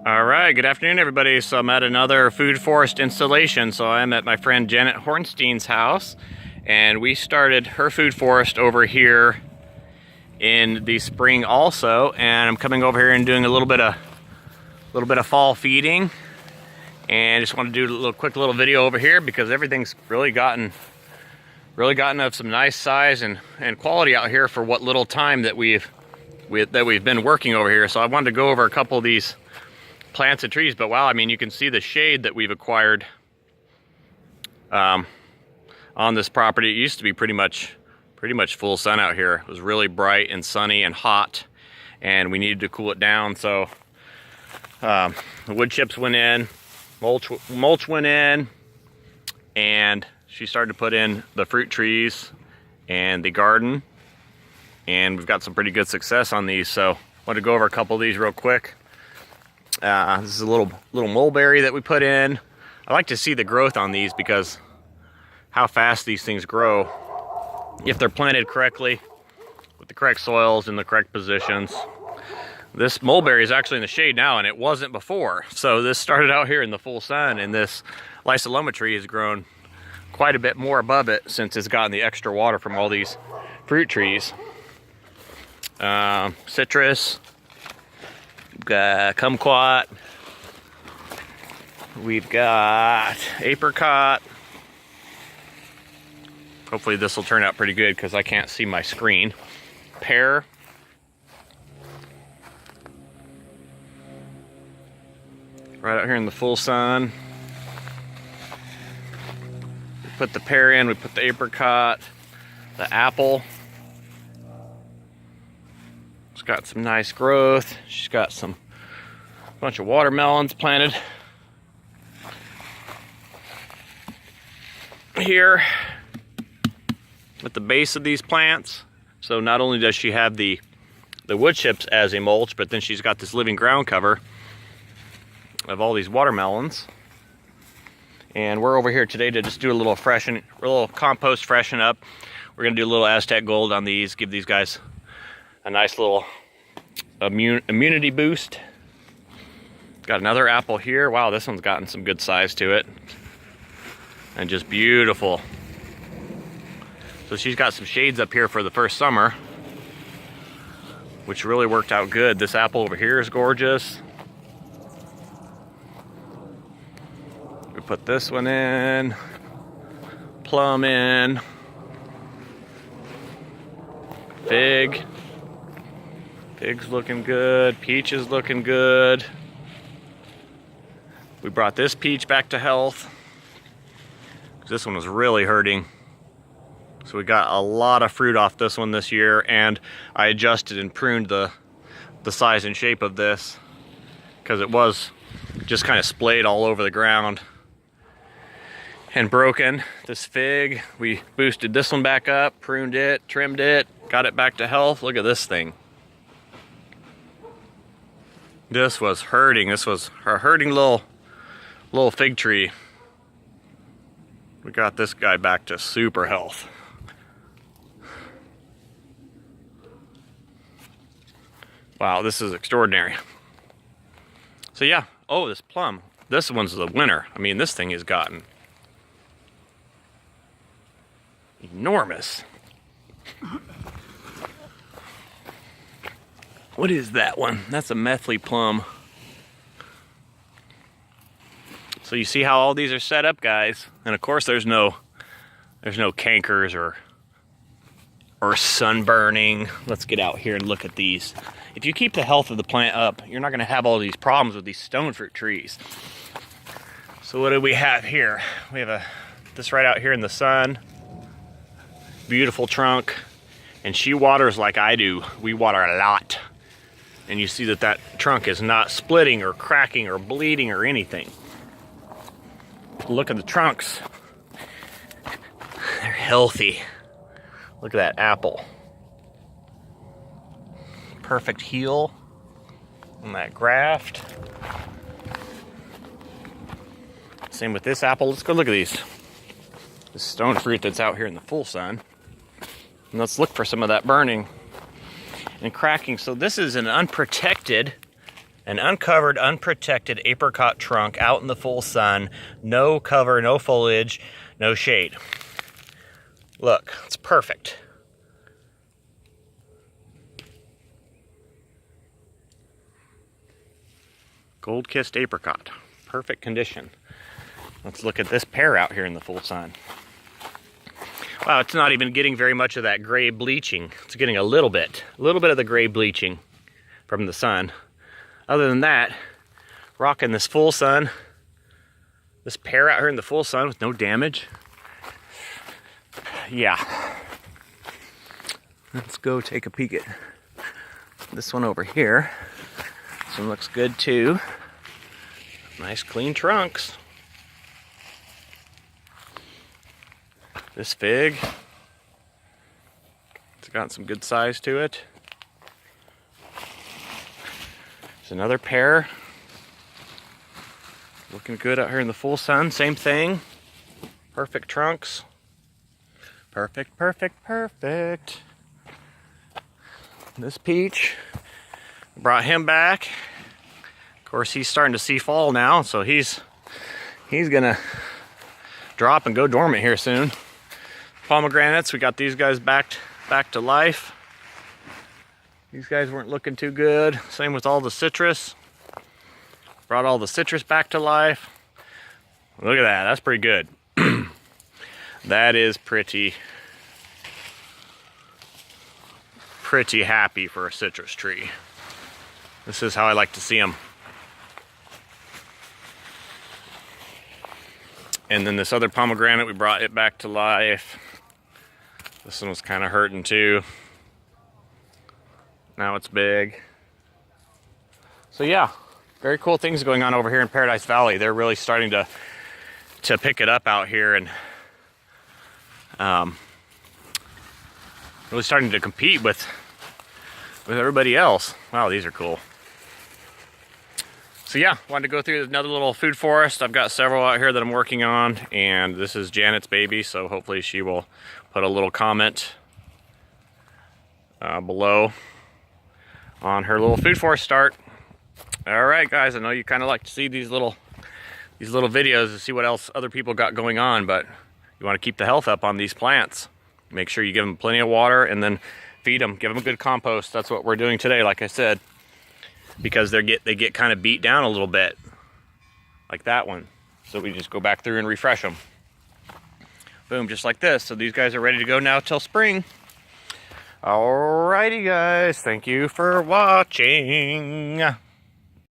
All right, good afternoon, everybody. So I'm at another food forest installation. So I'm at my friend Janet Hornstein's house, and we started her food forest over here in the spring also. And I'm coming over here and doing a little bit of fall feeding, and just want to do a quick little video over here because everything's really gotten of some nice size and quality out here for what little time that we've been working over here. So I wanted to go over a couple of these plants and trees, but wow, I mean, you can see the shade that we've acquired on this property. It used to be pretty much full sun out here. It was really bright and sunny and hot, and we needed to cool it down. So the wood chips went in, mulch went in, and she started to put in the fruit trees and the garden, and we've got some pretty good success on these. So I want to go over a couple of these real quick. This is a little mulberry that we put in. I like to see the growth on these because how fast these things grow if they're planted correctly with the correct soils in the correct positions. This mulberry is actually in the shade now, and it wasn't before. So this started out here in the full sun, and this Lysoloma tree has grown quite a bit more above it since it's gotten the extra water from all these fruit trees. Citrus. We've got kumquat, we've got apricot. Hopefully this will turn out pretty good because I can't see my screen. Pear. Right out here in the full sun. We put the pear in, we put the apricot, the apple. It's got some nice growth. She's got a bunch of watermelons planted here at the base of these plants. So not only does she have the wood chips as a mulch, but then she's got this living ground cover of all these watermelons. And we're over here today to just do a little compost freshen up. We're gonna do a little Aztec Gold on these, give these guys a nice little immunity boost. Got another apple here. Wow, this one's gotten some good size to it. And just beautiful. So she's got some shades up here for the first summer, which really worked out good. This apple over here is gorgeous. We put this one in. Plum in. Fig. Fig's looking good. Peach is looking good. We brought this peach back to health. This one was really hurting. So we got a lot of fruit off this one this year, and I adjusted and pruned the size and shape of this because it was just kind of splayed all over the ground and broken. This fig, we boosted this one back up, pruned it, trimmed it, got it back to health. Look at this thing. This was hurting. This was a hurting little fig tree. We got this guy back to super health. Wow, this is extraordinary. So yeah, oh, this plum. This one's the winner. I mean, this thing has gotten enormous. What is that one? That's a Methley plum. So you see how all these are set up, guys. And of course there's no cankers or sunburning. Let's get out here and look at these. If you keep the health of the plant up, you're not gonna have all these problems with these stone fruit trees. So what do we have here? We have this right out here in the sun. Beautiful trunk. And she waters like I do. We water a lot. And you see that trunk is not splitting or cracking or bleeding or anything. Look at the trunks. They're healthy. Look at that apple. Perfect heel on that graft. Same with this apple. Let's go look at these. This stone fruit that's out here in the full sun. And let's look for some of that burning and cracking. So this is an unprotected An uncovered, unprotected apricot trunk out in the full sun. No cover, no foliage, no shade. Look, it's perfect. Gold-kissed apricot. Perfect condition. Let's look at this pear out here in the full sun. Wow, it's not even getting very much of that gray bleaching. It's getting a little bit of the gray bleaching from the sun. Other than that, rocking this full sun, this pear out here in the full sun with no damage. Yeah. Let's go take a peek at this one over here. This one looks good too. Nice clean trunks. This fig, it's got some good size to it. There's another pear. Looking good out here in the full sun, same thing. Perfect trunks. Perfect, perfect, perfect. This peach, brought him back. Of course, he's starting to see fall now, so he's gonna drop and go dormant here soon. Pomegranates, we got these guys back to life. These guys weren't looking too good. Same with all the citrus. Brought all the citrus back to life. Look at that, that's pretty good. That is pretty happy for a citrus tree. This is how I like to see them. And then this other pomegranate, we brought it back to life. This one was kind of hurting too. Now it's big. So yeah, very cool things going on over here in Paradise Valley. They're really starting to pick it up out here and really starting to compete with everybody else. Wow, these are cool. So yeah, wanted to go through another little food forest. I've got several out here that I'm working on, and this is Janet's baby, so hopefully she will put a little comment below on her little food forest start. All right, guys, I know you kind of like to see these little videos to see what else other people got going on, but you want to keep the health up on these plants. Make sure you give them plenty of water and then feed them. Give them a good compost. That's what we're doing today, like I said, because they get kind of beat down a little bit, like that one. So we just go back through and refresh them. Boom, just like this. So these guys are ready to go now till spring. Alrighty, guys. Thank you for watching.